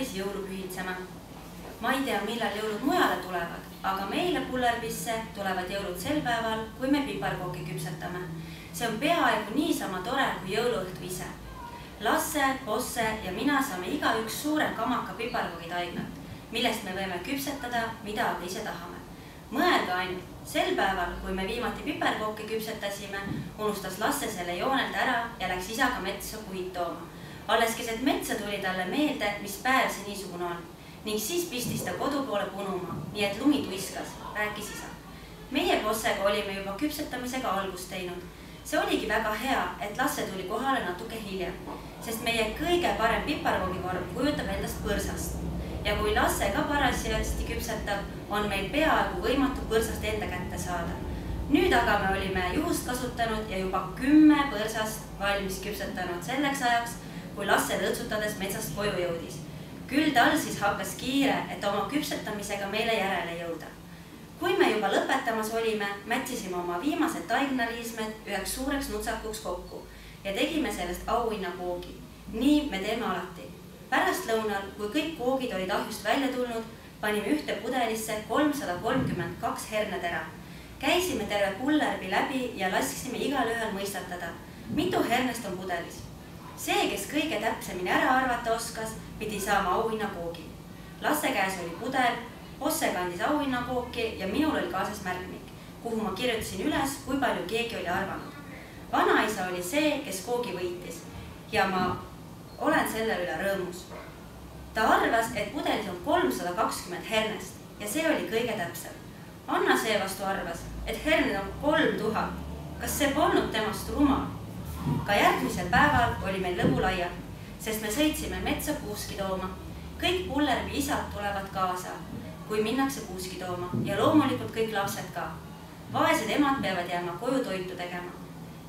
Pullervis jõulu pühitsema. Ma ei tea, millal jõulud mujale tulevad, aga meile Pullervisse tulevad jõulud sel päeval, kui me piparkooki küpsetame. See on peaaegu niisama tore kui jõuluõhtu ise. Lasse, Bosse ja mina saame igaüks suure kamaka piparkoogitaignat, millest me võime küpsetada, mida aga ise tahame. Mõelge ainult, sel päeval, kui me viimati piparkooki küpsetasime, unustas Lasse selle joonelt ära ja läks isaga metsa puid tooma. Alles keset metsa tuli talle meelde, mis päev see niisugune on. Ning siis pistis ta kodu poole punuma, nii et lumi tuiskas, rääkis isa. Meie Bossega olime juba küpsetamisega algust teinud. See oligi väga hea, et Lasse tuli kohale natuke hiljem, sest meie kõige parem piparkoogivorm kujutab endast põrsast. Ja kui Lasse ka parasjasti küpsetab, on meil peaaegu võimatu põrsast enda kätte saada. Nüüd aga me olime juhust kasutanud ja juba 10 põrsast valmis küpsetanud selleks ajaks, kui Lasse lõtsutades metsast koju jõudis. Küll tal siis hakkas kiire, et oma küpsetamisega meile järele jõuda. Kui me juba lõpetamas olime, mätsisime oma viimased taignariismed üheks suureks nutsakuks kokku ja tegime sellest auhinnakoogi. Nii me teeme alati. Pärast lõunal, kui kõik koogid olid ahjust välja tulnud, panime ühte pudelisse 332 hernetera. Käisime terve Pullervi läbi ja laskisime igal ühel mõistatada, mitu hernest on pudelis. See, kes kõige täpsemini ära arvata oskas, pidi saama auhinnakoogi. Lasse käes oli pudel, Bosse kandis auhinnakooki ja minul oli kaasas märkmik, kuhu ma kirjutasin üles, kui palju keegi oli arvanud. Vanaisa oli see, kes koogi võitis ja ma olen selle üle rõõmus. Ta arvas, et pudelis on 320 hernest ja see oli kõige täpsem. Anna seevastu arvas, et herned on 3000. Kas see polnud temast rumal? Ka järgmisel päeval oli meil lõbu laialt, sest me sõitsime metsa puuski tooma. Kõik Pullervi isad tulevad kaasa, kui minnakse puuski tooma ja loomulikult kõik lapsed ka. Vaesed emad peavad jääma koju toitu tegema.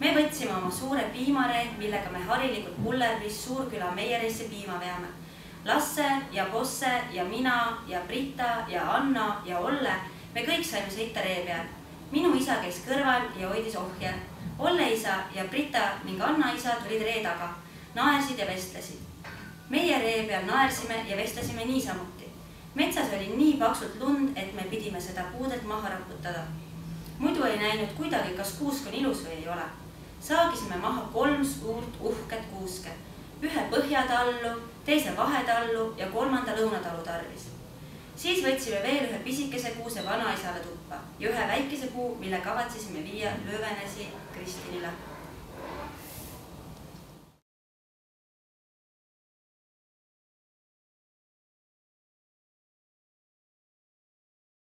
Me võtsime oma suure piimaree, millega me harilikult Pullervis Suurküla meierisse piima veame. Lasse ja Bosse ja mina ja Britta ja Anna ja Olle, me kõik saime sõita ree peal. Minu isa käis kõrval ja hoidis ohje. Olle isa ja Britta ning Anna isa tulid ree taga, naersid ja vestlesid. Meie ree peal naersime ja vestlesime niisamuti. Metsas oli nii paksult lund, et me pidime seda puudelt maha raputada. Muidu ei näinud kuidagi, kas kuusk on ilus või ei ole. Saagisime maha 3 suurt uhket kuuske, ühe põhjatallu, teise vahetallu ja 3. lõunatalu tarvis. Siis võtsime veel ühe pisikese kuuse vanaisale tuppa ja ühe väikese puu, mille kavatsesime viia Lövenesi Kristinile.